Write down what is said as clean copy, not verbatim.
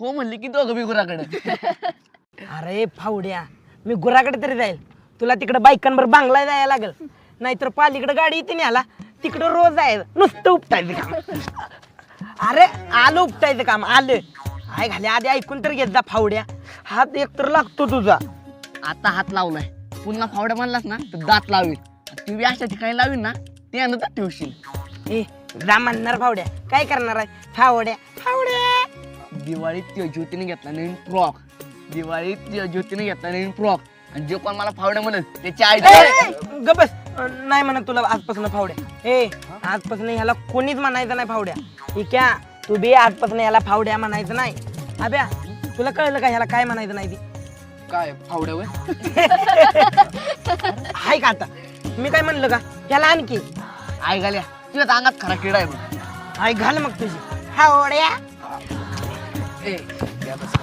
हो म्हणली की दोघं बी गुराकडे. अरे फावड्या, मी गुराकडे तरी जाईल, तुला तिकडे बायकांवर बांगला जायला लागल. नाहीतर पालीकडे गाडी येते न्याला, तिकडं रोज आहे नुसतं उपटायचं काम. अरे आलं उपटायचं काम आलं. आय घाले आधी ऐकून तर घेत जा फावड्या, हात एकतर लागतो तुझा. आता हात लावलाय, पुन्हा फावड्या म्हणलास ना तर दात लावील. तू बी अशा ठिकाणी लावील ना ते तर ठेवशील. ए जा म्हणणार फावड्या, काय करणार आहे फावड्या फावड्या. दिवाळीत त्या ज्योतीने घेतला नवीन फ्रॉक. दिवाळीत त्या ज्योतीने घेतला नवीन फ्रॉक. आणि जे कोण मला फावड्या म्हणत त्याची आई गबस, नाही म्हणत तुला आजपासून फावड्या. ए आजपासून ह्याला कोणीच म्हणायचं नाही फावड्या. ठीक आहे, तू बी आजपासून ह्याला फावड्या म्हणायचं नाही. अभ्या तुला कळलं का ह्याला काय म्हणायचं नाही ती? काय फावड्यावर हाय का आता मी काय म्हणलं का ह्याला आणखी आई घाल्या तुझ्या अंगात खरा किडा आहे बघ. हाय घाल मग तुझी फावड्या. ए, या बस.